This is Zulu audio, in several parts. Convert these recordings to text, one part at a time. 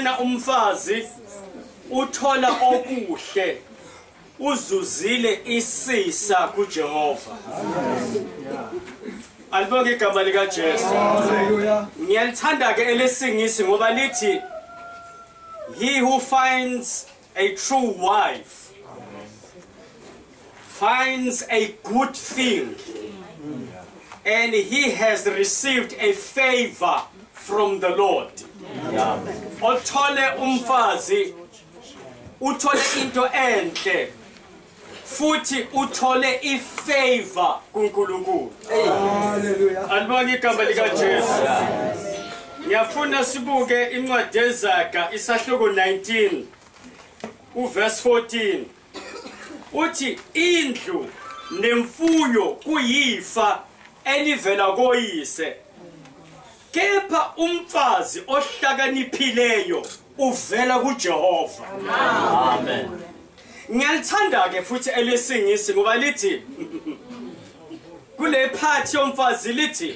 fumana umfazi uthola okuhle uzuzile isisa kuJehova. Alibonge igama lika Jesu. Ngiyalithanda ke elesingisi ngoba lithi he who finds a true wife finds a good thing and he has received a favor from the Lord. Othole umfazi uthole into enhle futhi uthole ifavor kuNkulunkulu. Hallelujah. Alibonge igama lika Jesu. Ngiyafuna sibuke incwadi yeZaga isahluko 19 uverse 14. Uthi indlu nemfuyo kuyifa elivela koyise. Kepha umfazi ohlakaniphileyo uvela kuJehova. Amen. Ngiyalithanda ke futhi elesingisi ngoba lithi kule part yomfazi lithi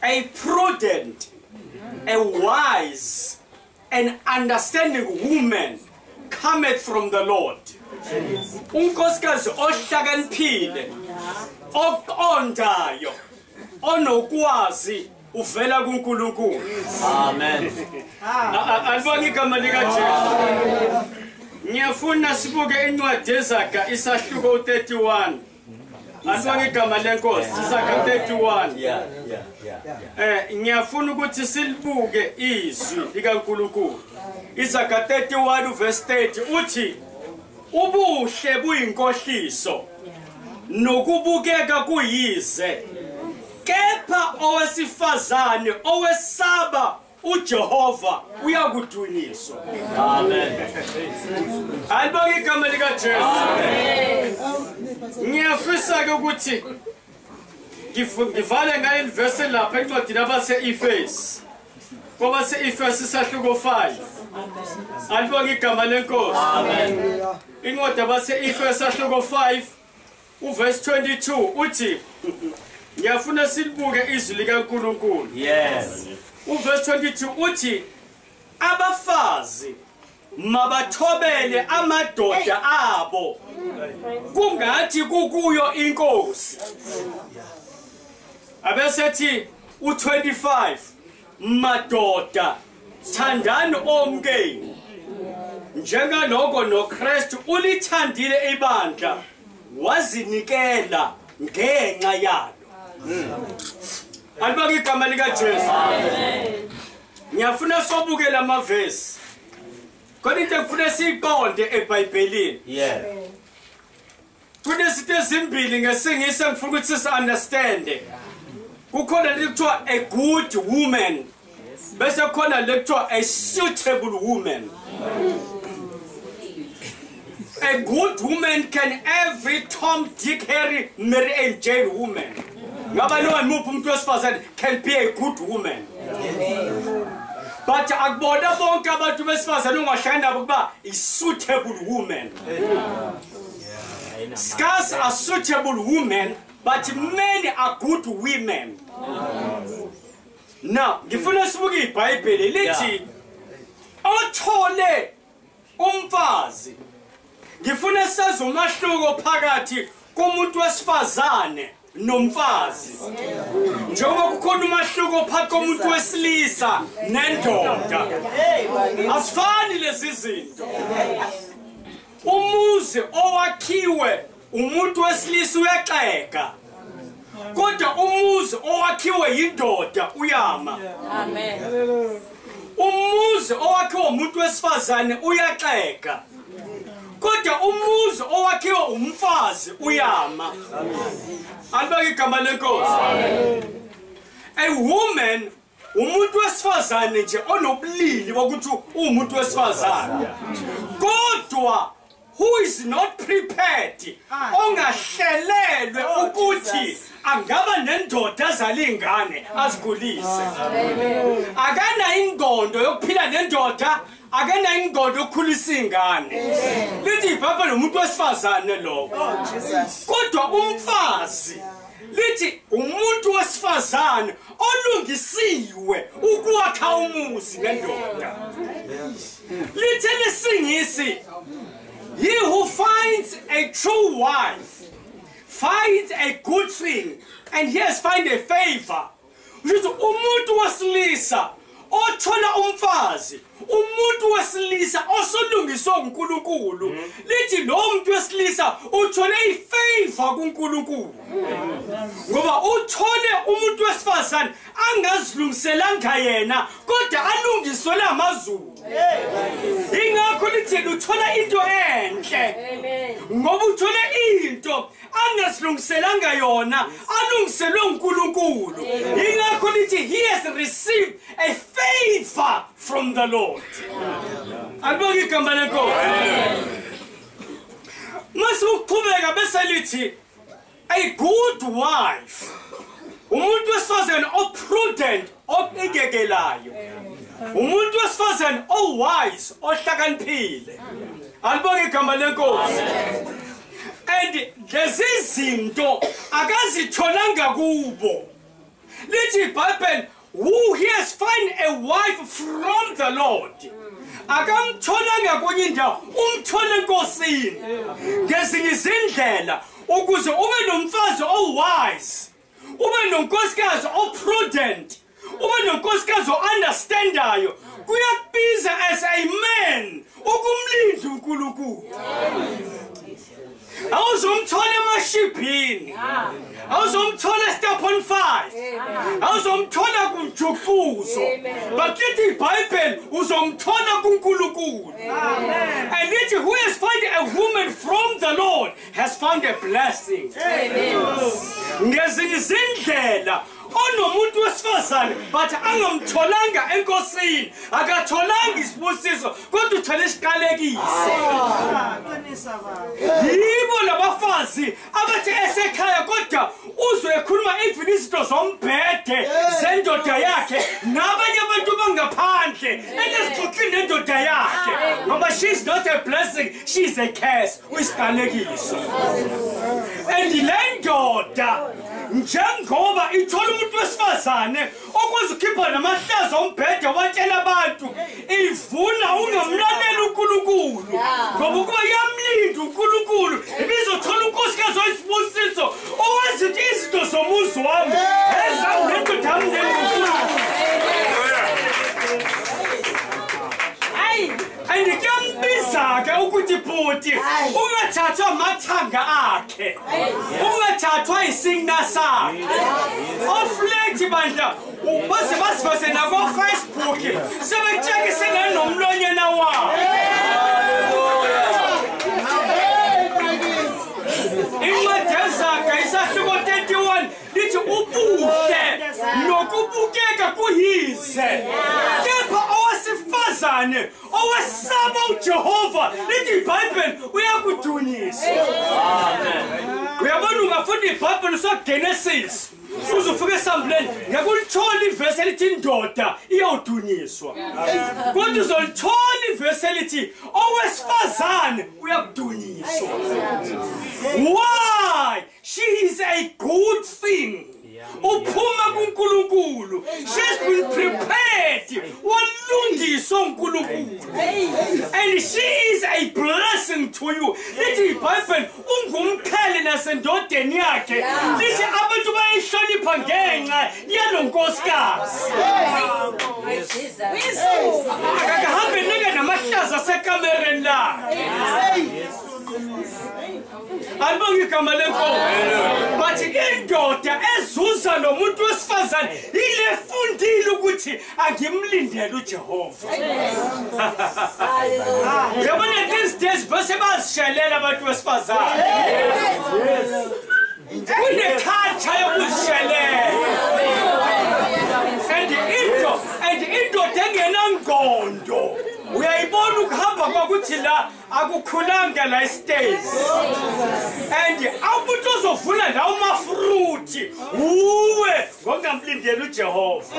a prudent, a wise and understanding woman cometh from the Lord. Unkosikazi ohlakaniphile oqondayo onokwazi uvela kuNkulunkulu. Amen. Alibonge igama lika Jesu. Ngiyafuna sibuke incwadi yeZaga isahluko 31. Alibonge igama lenkosi iZaga 31. Ngiyafuna ukuthi silibuke izwi likaNkulunkulu. iZaga 31 verse 30 uthi ubuhle buyinkohliso nokubukeka kuyize. Kepha owesifazane owesaba uJehova uyakudunyiswa. Amen. Alibonge igama lika Jesu. Amen. Ngiyafisa ke ukuthi ngivale ngale verse lapha encwadini abase-Efesi. Ngoba se-Efesi isahluko 5. Alibonge igama lenkosi. Amen. Incwadi abase-Efesi isahluko 5 uverse 22 uthi ngiyafuna silibuke izwi likaNkulunkulu. Yes. Uverse 22 uthi abafazi mabathobele amadoda abo kungathi kukuyo inkosi. Abesethi u25 madoda thandani omkeni njengaloko noKristu ulithandile ibandla wazinikela ngenxa yalo. Alibonge igama lika Jesu. Amen. Ngiyafuna sobukela amavesi. Kodwa into ekufuna siyiqonde eBhayibhelini. Yeah. Kunezinto ezimbili ngesingisi engifuna ukuthi si-understande. Kukhona lekuthiwa a good woman. Bese kukhona lekuthiwa a suitable woman. A good woman can every Tom, Dick, Harry, Mary and Jane woman. Ngaba lo muphi umuntu wesifazane can be a good woman. But akubona bonke abantu besifazane ungahlangana nabo kuba a suitable woman. Scarce a suitable woman, but many are good women. Now, ngifuna sibuke iBhayibheli lithi othole umfazi. Ngifuna sazi umahluko phakathi komuntu wesifazane nomfazi. Njengoba kukhona umahluko phakathi komuntu wesilisa nendoda. Asifani lezi zinto. Umuzi owakhiwe umuntu wesilisa uyaxeka. Kodwa umuzi owakhiwe yindoda uyama. Amen. Umuzi owakhiwe umuntu wesifazane uyaxeka. Kodwa umuzi owakhiwe umfazi uyama. Alibonge igama lenkosi. A woman umuntu wesifazane nje onobulili bokuthi umuntu wesifazane. Kodwa who is not prepared, ongahlelelwe ukuthi angaba nendoda azalingane azikhulise. Akana ingqondo yokuphila nendoda, akana ingqondo yokukhulisa ingane. Lithi iBhayibheli umuntu wesifazane lo. Kodwa umfazi lithi umuntu wesifazane olungisiwe ukwakha umuzi nendoda. Lithi lesingisi, he who finds a true wife finds a good thing and yes, find a favor. Lithi umuntu wesilisa othola umfazi, umuntu wesilisa osolungiswa uNkulunkulu. Lithi lo muntu wesilisa uthole ifavor kuNkulunkulu. Ngoba uthole umuntu wesifazane angazilungiselanga yena kodwa alungiswele amazulu. Ingakho lithi uthola into enhle. Ngoba uthole into angazilungiselanga yona alungiselwe uNkulunkulu. Ingakho lithi he has received a favor from the Lord. Alibonga igama lenkosi. Mase uqhubeka bese lithi a good wife. Umuntu wesifazane oprudent, oqhekelayo. Umuntu wesifazane owise, ohlakaniphile. Alibonga igama lenkosi. And lezi zinto akazitholanga kubo. Lithi iBhayibheli, who he has found a wife from the Lord. Akamtholanga kwenye indawo, umthole enkosini. Ngezinye izindlela ukuze ube nomfazi owise, ube nonkosikazi oprudent, ube nonkosikazi ounderstandayo, kuyakubiza as a man ukumlinda uNkulunkulu. Awuzomthola emashibhini, awuzomthola step on 5, awuzomthola kumjufuzo, but lithi iBhayibheli uzomthola kuNkulunkulu. And lithi who has found a woman from the Lord has found a blessing. Ngezinye izindlela onomuntu wesifazane but angamtholanga enkosini, akatholanga isibusiso kodwa uthole isiqalekiso. Yibo labafazi abathi esekhaya kodwa uzwe ekhuluma even izinto zombhede zendoda yakhe nabanye abantu bangaphandle enezixoxile nendoda yakhe ngoba she's not a blessing, she's a curse, uyisiqalekiso. And le ndoda njengoba ithola umuntu wesifazane okwazi ukukhipha namahlazo ombhede watshela abantu ivuna ungamlaleli uNkulunkulu ngoba ukuba yamlinda uNkulunkulu ibizothola unkosikazi oyisibusiso owazi ukuthi izinto zomuzi wami ezami nendoda yami neNkulunkulu. Andikuyambiza-ke ukuthi bhuti ungathathwa amathanga akhe, ungathathwa isigna sakhe. Oflethi bandla base basivase nakoFacebook sebetshekise nganomlonyena wabo. Imadezaka isahluko 31 lithi ubuhle nokubukeka kuyize. Kepha owesifazane owesaba uJehova lithi iBhayibheli uyakudunyisa. Uyabona ungafunda iBhayibheli soGenesis uzofika esambuleni ngakulithola ivesi elithi indoda iyawudunyiswa. Kodwa uzolithola ivesi elithi owesifazane uyakudunyiswa. Why? She is a good thing. Uphuma kuNkulunkulu. She's been prepared. Walungiswa uNkulunkulu. And she is a blessing to you. Lithi iBhayibheli ungumkhali nasendodeni yakhe. Lithi abantu bayihlonipha ngenxa yalo nkosikazi. Akahambe nike namahlazo asekamereni la. Alibonga igama lenkosi. But indoda ezuza nomuntu wesifazane ile fundile ukuthi angimlindele uJehova. Yabona these days base bazishelela abantu wesifazane. Kuneculture yokuzishelela. And indoda engenangqondo uyayibona ukuhamba kwakuthi la akukhulanga la stage. And abantu uzovuna la umafruti uwe ngongamlindela uJehova.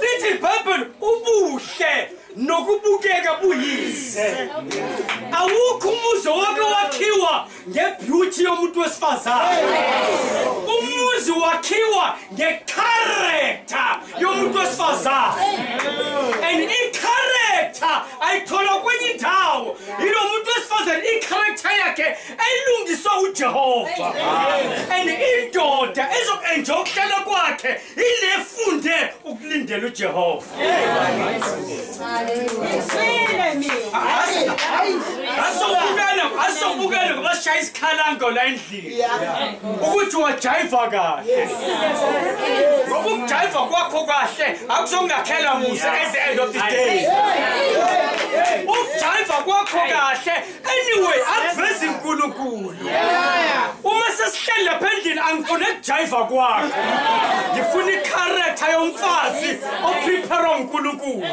Lithi iBhayibheli ubuhle nokubukeka buyize. Awukho umuzi wake wakhiwa ngebeauty yomuntu wesifazane. Umuzi wakhiwa ngecharacter yomuntu wesifazane. And i-character ayithola kwenye indawo. Yilo muntu wesifazane i-character yakhe elungiswa uJehova. And indoda ezokenjoy ukuhlala kwakhe ilefunde ukulindela uJehova. Asokubukela ngoba sishaya isikhalango la endlini. Ukuthi wajiva kahle. Ngoba ukujiva kwakho kahle akusongakhela musa at the end of the day. Ukujiva kwakho kahle anyway akuvezi uNkulunkulu. Uma sesihleli lapha endlini angifuna ukujiva kwakho. Ngifuna i-character yomfazi oprepare uNkulunkulu.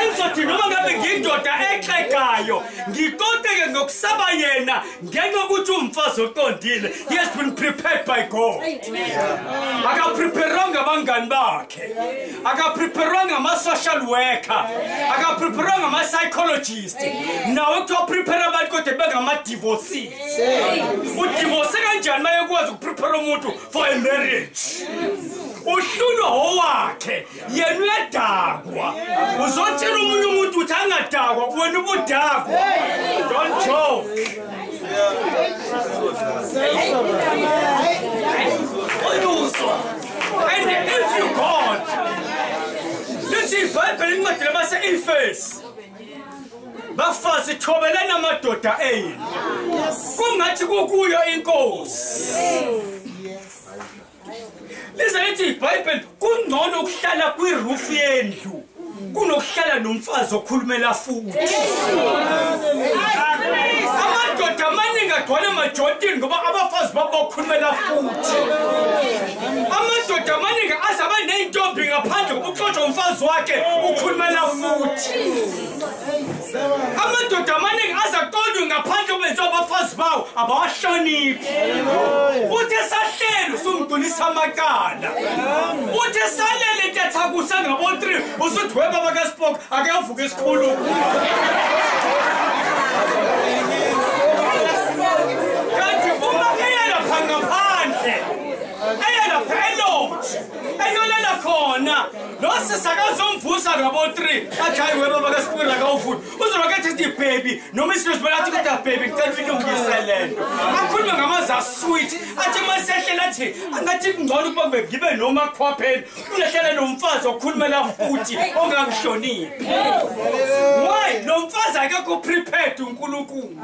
Enzothi noma ngabe ngindoda exegayo ngikoteke ngokusaba yena ngenxa ukuthi umfazi oqondile. He has been prepared by God. Akapreparanga abangani bakhe, akapreparanga ama-social worker, akapreparanga ama-psychologist. Nawe kuthiwa prepare abantu kodwa bengama-divorcees. Udivorce kanjani uma ekwazi ukuprepare umuntu for a marriage? Uhlulwa owakhe yena uyadakwa. Uzotshela umunye umuntu ukuthi angadakwa wena ubudakwa. Don't joke. And if you God, lithi iBhayibheli incwadi base-Efesi bafazi thobelana amadoda enu kungathi kukuyo inkosi. Lithi iBhayibheli kungcono ukuhlala kwiroof yendlu kunokuhlala nomfazi okhulumela futhi. Amadoda amaningi agcwele emajotini ngoba abafazi babo bakhulumela futhi. Amadoda amaningi azaba ney'ntombi ngaphandle kokuxotsha umfazi wakhe ukhulumela futhi. Amadoda amaningi azaqondwe ngaphandle kobenziwa abafazi bawo abawahloniphi. Uthi esahleli usumdulisa amakala. Uthi esalele ntethakusa ngabo-3 usuthi webaba kaSpock akavuka esikhulumo. Kanti uma eyelapha ngaphandle eyelapha elodge eyolela khona nosisakazomvusa ngabo-3 athi hayi webaba kaSpock akawuvuthi uzolokethi sithi baby noma isilosibela athi kodwa baby ngicela uyilungise lento akhulume ngamazwi asweet athi masehlela athi angathi kungcono ukuba ngibe noma khwapheni ulehlela nomfazi okhulumela futhi ongangihloniphi. Why lo mfazi akekho prepared uNkulunkulu.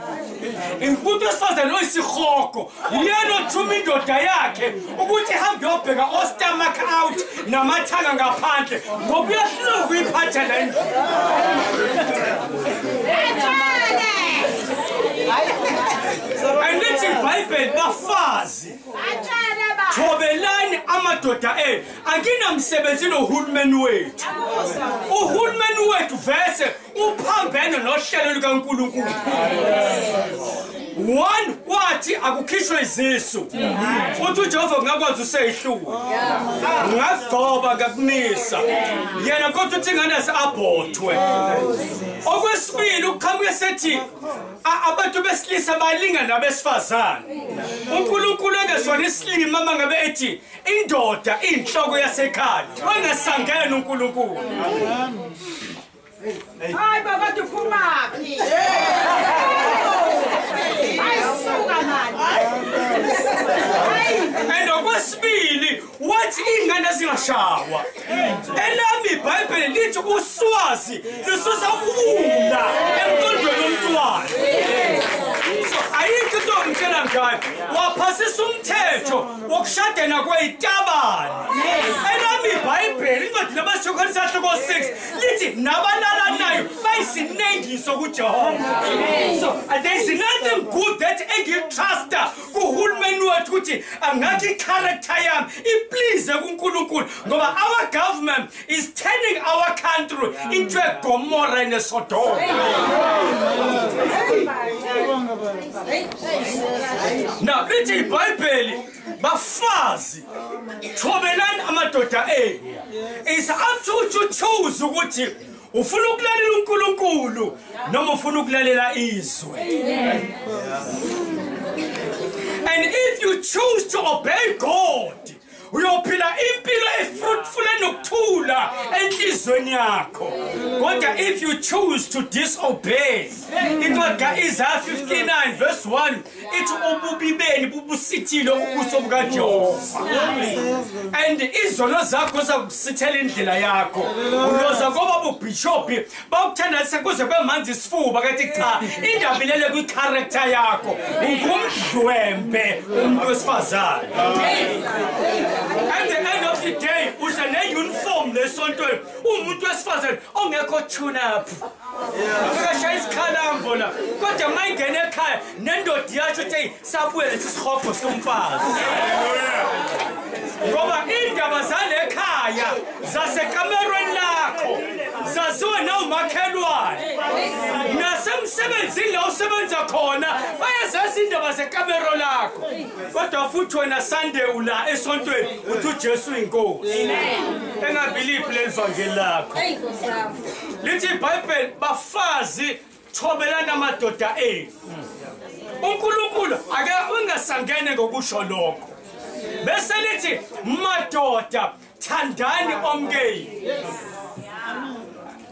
Imfundo esifazane oyisihogo yena othuma indoda yakhe ukuthi ihambe yobheka ostomach out namathanga ngaphandle ngoba uyahlula ukuyiphatha le ndlu. Andithi iBhayibheli bafazi thobelani amadoda enu anginamsebenzi nohulumeni wethu. Uhulumeni wethu vese uphambene nohlelo lukaNkulunkulu. One wathi akukhishwe izisu. Uthi uJehova ngakwazi useyihlula. Ngagcoba ngakumisa. Yena kodwa uthi ingane aborthwe. Okwesibili ukuqhamuke sethi abantu besilisa balingana nabesifazane. uNkulunkulu engesona isilima mangabe ethi indoda inhloko yasekhaya. Ongasangena uNkulunkulu. Hayi baba duphumaphi. And okwesibili wathi ingane zingashawa. Elami iBhayibheli lithi uswazi lisusa ukula emqondweni womntwana. So ayikho into ngitshela ngayo waphasisa umthetho wokushadena kweyitabane. Elami iBhayibheli incwadi labaShokholisa 6 lithi nabalala nayo bayisinengiso kuJehova. So there is nothing good that engitrusta kuhulumeni wethu ukuthi angathi i-character yami iplease kuNkulunkulu ngoba our government is turning our country into a Gomorrah and a Sodom. Now lithi iBhayibheli bafazi thobelani amadoda it's up to you to choose ukuthi ufuna ukulalela uNkulunkulu noma ufuna ukulalela izwe. And if you choose to obey God, uyophila impilo efruitful enokuthula enhlizweni yakho. Kodwa if you choose to disobey, incwadi Isaiah 59 verse 1 ithi ububi beni bubusithile ubuso bukaJehova. And izono zakho zakusithela indlela yakho. Uyoza ngoba ubishop bawuthandazisa kuze kwemanzi isifuba kathi cha indaba ilele kwicharacter yakho. Ungumdwembe umuntu wesifazane. At the end of the day, uza ne-uniform lesontweni umuntu wesifazane ongekho tune up. Ufika isikhalambo la kodwa mayingena ekhaya nendoda yathi uthi sabuye lesi sihogo somfazi. Ngoba indaba zale ekhaya zasekamerweni lakho zaziwa nawumakhelwane nasemsebenzini la usebenza khona bayazazi indaba zekamero lakho. Kodwa futhi wena Sunday ula esontweni uthi uJesu inkosi. Engabelieve le evangeli lakho. Lithi iBhayibheli bafazi thobelana amadoda uNkulunkulu ake ungasangene ngokusho lokho. Bese lithi madoda thandani omkeni.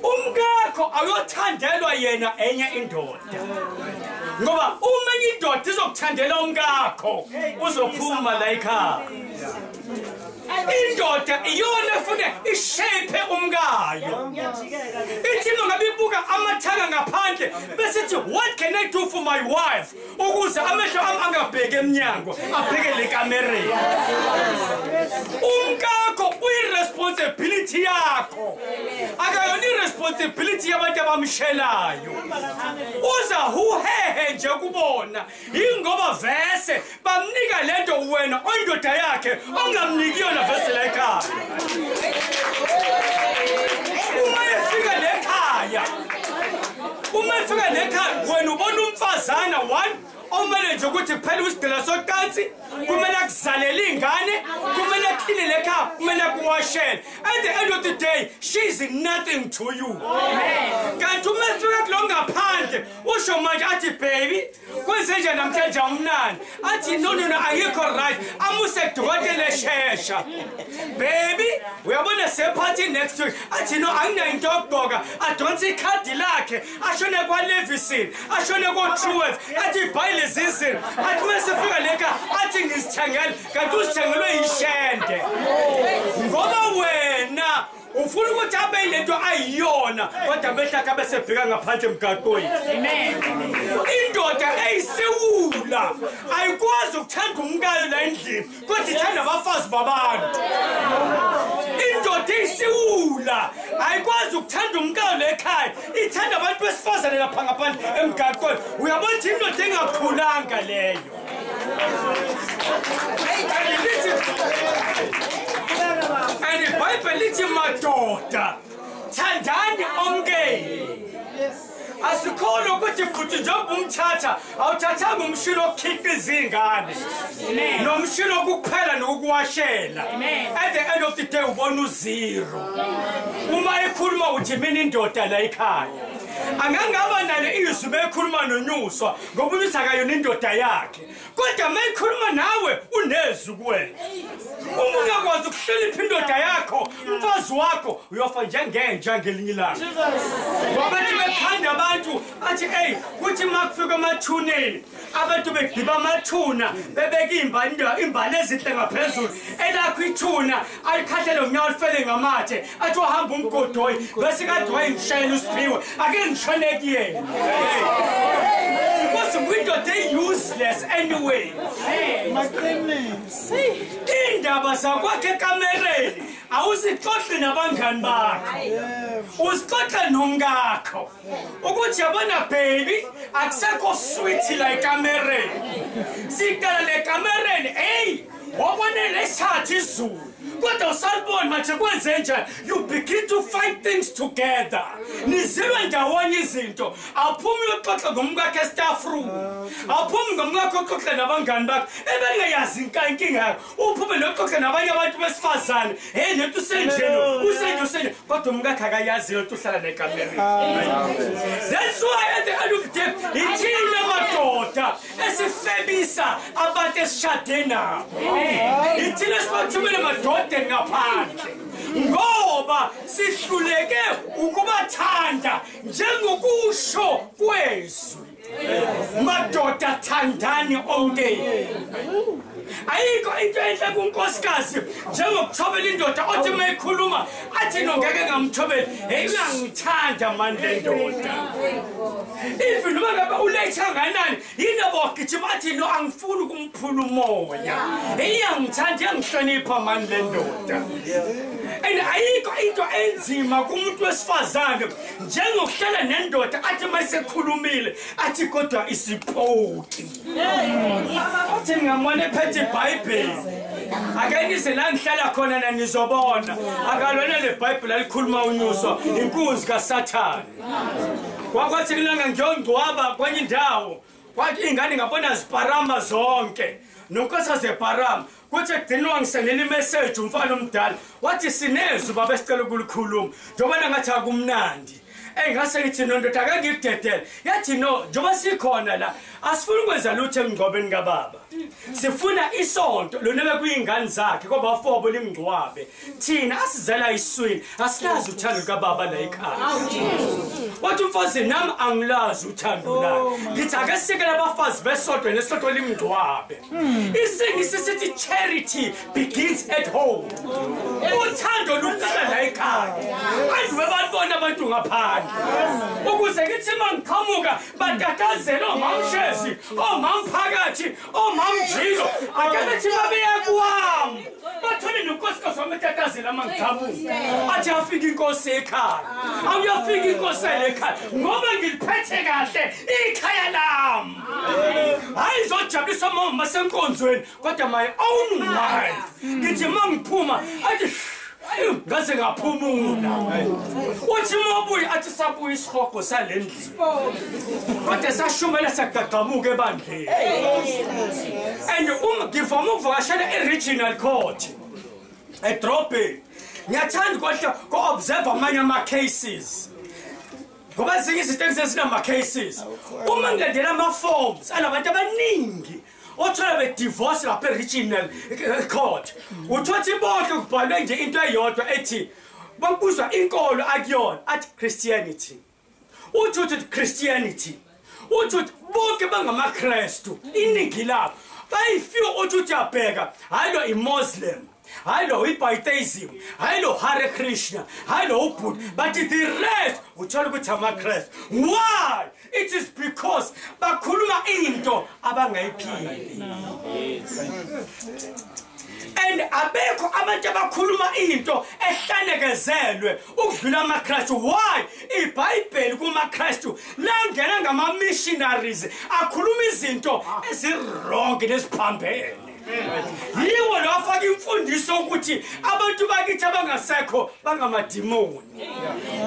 Umkakho ayothandelwa yena enye indoda. Ngoba uma indoda izokuthandela umkakho uzophuma la ekhaya. Indoda iyona efune ishape umkayo. Ithi ngabibuka amathanga ngaphandle bese ithi what can I do for my wife ukuze amehlo ami angabheke eminyango abheke le kamereni. Umkakho uyiresponsibility yakho. Akayona iresponsibility yabantu abamshelayo. Uza huhehe nje kubona ingoba vese bamnika lento wena ondoda yakhe ongamniki yona vese la ekhaya. Uma efika lekhaya wena ubona umfazana one omele nje ukuthi kuphela usidela socansi kumele akuzalela ingane kumele akline lekhaya kumele akuwashele. At the end of the day she is nothing to you. Kanti uma efika kulo ngaphandle usho manje athi baby kwenze nje namhlanje umnani athi no ayikho right amuse dokotela eshesha. Baby uyabona sephathi next week athi no angina into yokugqoka adonsa ikhadi lakhe ashone kwa Levisini ashone kwa Truworth athi bhayile zizini athi mesefika leka athi ngisithengele kanti usithengelwe ishende. Ngoba wena ufuna ukuthi abe lento ayiyona kodwa behlaka besebheka ngaphandle emgaqweni. Indoda eyisiwula ayikwazi ukuthanda umkayo la endlini kodwa ithanda abafazi babantu. Indoda eyisiwula ayikwazi ukuthanda umkayo la ekhaya ithanda abantu besifazane lapha ngaphandle emgaqweni. Uyabona ukuthi indoda engakhulanga leyo. And iBhayibheli lithi madoda thandani omkeni. Asikholwa ukuthi futhi njengoba umthatha awuthathanga umshilo okukhiqiza izingane nomshilo okukuphela nokuwashela. At the end of the day ubona uzero. Uma ekhuluma uthi mina indoda la ekhaya angangaba nale izwi bekhuluma nonyuswa ngoba uthi akayona indoda yakhe kodwa mayikhuluma nawe unezwi kuwena. Uma ungakwazi ukuhlonipha indoda yakho umfazi wakho uyofa njengenja ngelinye ilanga. Ngoba bathi bekhanda abantu athi hey kuthi makufika emathuneni abantu begqiba amathuna bebeka imbali ezinhle ngaphezulu elakho ithuna alikhahlele unyawo lifele ngamathe athi uhamba umgodoyi bese kade wayishayela usiphiwe ake ngishone kuyena. Because window they useless anyway. My goodness. Indaba zakwakhe ekamereni awuzixoxe nabangani bakho. Uzixoxe nomkakho. Ukuthi yabona baby akusekho sweet la ekamereni. Sikala le kamereni hey wabona lesithatha izulu. Kodwa usalibona manje kwenze njani you begin to find things together. Nizilwe ndawonye izinto aphuma uyoxoxa ngomkakhe staff room awuphumi ngomngakho oxoxa nabangani bakho ebengayazi inkinga yakho uphume noxoxa nabanye abantu besifazane hey lento usenje kodwa umkakhe akayazi lento uhlala nekamera. That's why at the end of the day ithina madoda esifebisa abantu esishade nabo. Ithina sibathumele madoda ngaphandle ngoba sihluleke ukubathanda njengokusho kwezwi. Madoda thandani onke. Ayikho into enhle kunkosikazi njengokuthobela indoda othi mayikhuluma athi nongeke ngamthobeli hey uyangithanda manje le ndoda. Even noma ngabe uletha kanani yini abogijima athi no angifuni ukumphula umoya hey uyangithanda yangihlonipha manje le ndoda. And ayikho into enzima kumuntu wesifazane njengokuhlala nendoda athi mayisekhulumile athi kodwa isipoti. Athi ngamane phethe iBhayibheli akayinise la ngihlala khona nanizobona akalona le Bible alikhuluma unyuso inkunzi kaSathane. Kwakwathi kulanga ngiyongcwaba kwenye indawo kwathi ingane ngabona ziparama zonke nonkosazi eparama kuthi ekugcinwa ngisendela imessage umfana omdala wathi sinezwi baba sicela ukulikhuluma njobana ngathi akumnandi. Ngase ngithi nondoda akangidedele yathi no njoba sikhona la asifuni ukwenza lutho emngcwabeni kababa sifuna isonto lona bekuyingane zakhe ngoba afobo limngcwabe thina asizela iswini asilazi uthando kababa la ekhaya. Wathi umfazi nami angilazi uthando lakhe ngithi ake sikela abafazi besonto nesonto limngcwabe. Isingisi sithi charity begins at home. Uthando luqala la ekhaya andwe babona abantu ngaphandle ukuze ngithi mangiqhamuka batatazela omamshezi omamphakathi omamjilo akelethi babeya kwami bathole nonkosikazi wametatazela mangiqhamuka athi afika inkosi ekhaya awuyafika inkosi ekhaya ngoba ngiliphethe kahle ikhaya lami hayi izojabulisa mama senkonzweni kodwa my own wife ngithi mangiphuma athi ngaze ngaphumula uthi mabuyi athi sabuya isihogo salendlini kodwa sashumela sagagamuka ebandleni. And ngivama ukuvakashela e-regional court edrobheni ngiyathanda kodwa ko-observe amanye ama-cases ngoba ezinye izinto engisezinama-cases uma ngilandela ama-forms anabantu abaningi othola be-divorce lapha e-regional court uthothi bonke kubhalwe nje into eyodwa ethi bakubuzwa inkolo akuyona athi Christianity uthi Christianity uthi bonke bangamaKristu iningi labo bayifiwa uthi uyabheka hayi lo i-Muslim hayi lo i-Buddhism hayi lo Hare Krishna hayi lo uBuddha but the rest uthola ukuthi amaKristu. Why? It is because bakhuluma into abangayiphili. And abekho abantu abakhuluma into ehlanikezelwe ukudlula amaKristu. Why? iBhayibheli kumaKristu langena ngama missionaries akhuluma izinto ezirong neziphambene. Yiwo lo afaka imfundiso ukuthi abantu bakithi abangasekho bangamadimoni.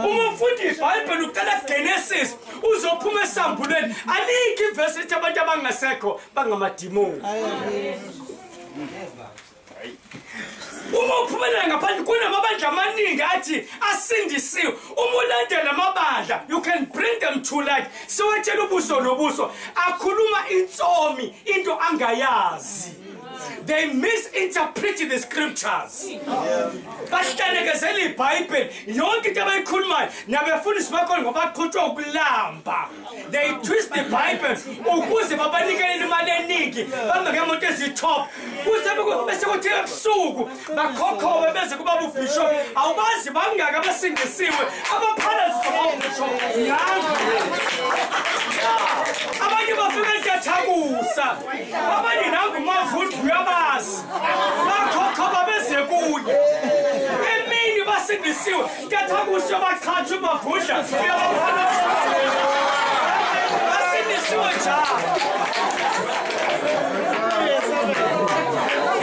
Uma ufunda iBhayibheli uqala Genesis uzophuma esambulweni alikho iverse ethi abantu abangasekho bangamadimoni. Uma uphumela ngaphandle kunamabandla amaningi athi asindisiwe uma ulandela amabandla you can bring them to light. Siwetshela ubuso nobuso akhuluma insomi into angayazi. They misinterpret the scriptures. Bahlanikezelwa iBhayibheli yonke into abayikhulumayo nabefundisi bakho ngoba baqhutshwa ukulamba. They twist the Bible ukuze babanikele imali eningi bangeke umuntu ezitop kuze bese kuthi ebusuku bakhokhobe beze kuba ubishop awubazi bangaka abasindisiwe abaphala zibishop abanye bafika ntathakusa abanye nangu mavundu yabazi bakhokhobe beze kuye emini basindisiwe ntathakusa baqhatsha mavundla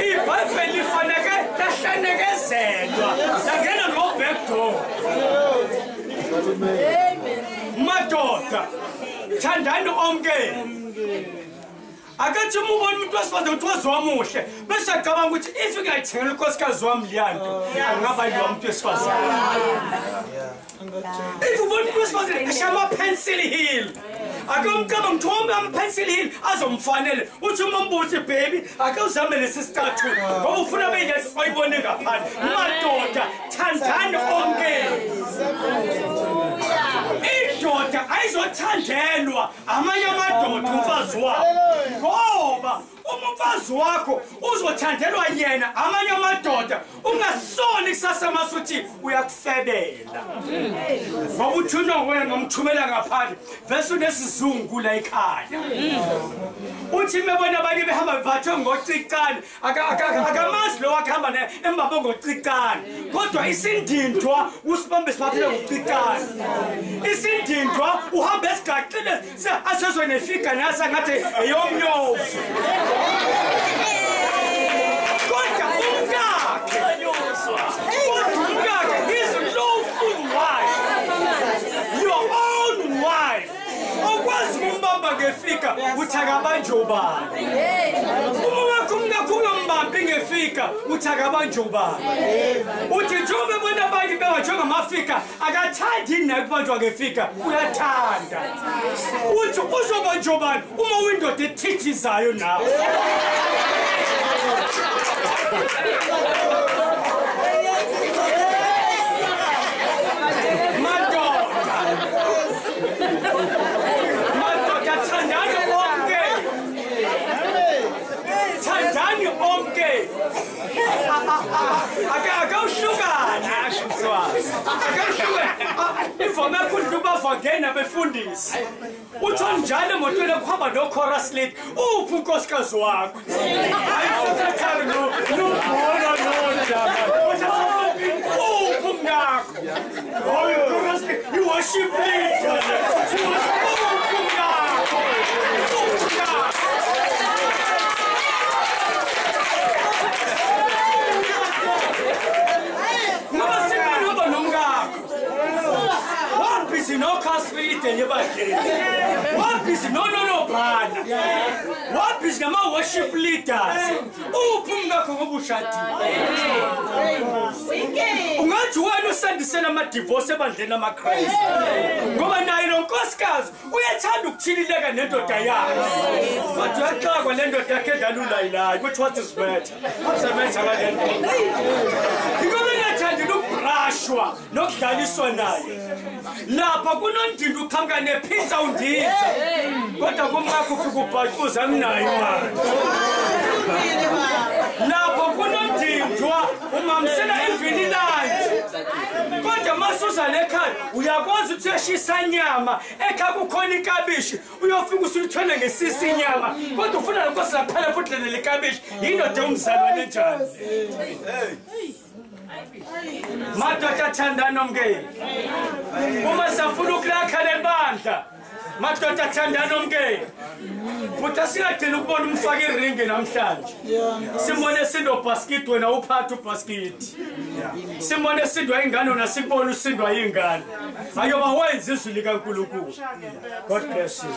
iBhayibheli lifanele lahlanikezelwa langena no back door. Madoda thandani onke akathi uma ubona umuntu wesifazane ukuthi wazomuhle bese acabanga ukuthi if ngayithengela unkosikazi wami liyanto angaba yiwa umuntu wesifazane if ubona umuntu wesifazane ashama pencil hill akamcabanga ngithombe ama pencil hill azomfanele uthi uma mbuthi baby ake uzame lesi statue ngoba ufuna beyile oyibone ngaphandle madoda thandani onke idoda ayizothandelwa amanye amadoda umfazi wakho ngoba umfazi wakho uzothandelwa yena amanye amadoda ungasoni kusasa masuthi uyakufebela ngoba uthunwa wena ngomthumela ngaphandle vese unesizungu la ekhaya uthi mebona abanye behamba bebathe ngocicane akamazi lo wakhamba embambo ngocicane kodwa isindindwa usibambe siphathele ngocicane isindindwa uhamba esigaqile asezwe nefika nasa ngathi eyomnyovu kodwa umkakhe his lawful wife your own wife okwazi umbamba ngefika uthakabanje ubani uma wakho umkakho ungombambi ngefika uthakabanje ubani uthi njengoba bona abanye bewajonga amafika akathandi naye kubanjwa ngefika uyathanda uthi uzobanje ubani uma uyindoda ethithizayo nawe Thandani onke akawuhlukana ashimswazi akawuhlukana ivome yakho bavangena befundisi uthi njalo emotweni kuhamba no chorus lead uphi unkosikazi wakho ayisathathari nobhola nodaba uphi umngakho oyo chorus lead i-worship leader uphi umngakho no castleite nebageni wabhizi no bhana wabhizi nama worship leaders uphi umngakho ngoba ushadile ungathi wena usandisela ama divorce ebandleni amaKristu ngoba naye lo nkosikazi uyathanda ukuthilileka nendoda yakhe kodwa yaxakwa le ndoda yakhe edlalulayilayo ukuthi what is better usebenza kalento ngoba uyathanda ukubrashwa nokudlaliswa naye lapha kunondinda uqhamuka nepizza undiza kodwa kumngakho ufika ubhacuza anginayo imali lapha kunondindwa umamsela ivini lanje kodwa masuza lekhaya uyakwazi ukuthi uyashisa inyama ekhaya kukhona inkabishi uyofika usuyithona ngesisi inyama kodwa ufuna lenkosi laphela futhi lena lekabishi yindoda umzalwane njani madoda thandani omkeni uma safuna ukulakha lebandla madoda thandani omkeni futhi singadini ukubona umfaka iringi namhlanje simbone sindo basket wena uphatha ubasket simbone sindwa ingane wena sibone usindwa ingane ayoba wenza izwi likaNkulunkulu. God bless you.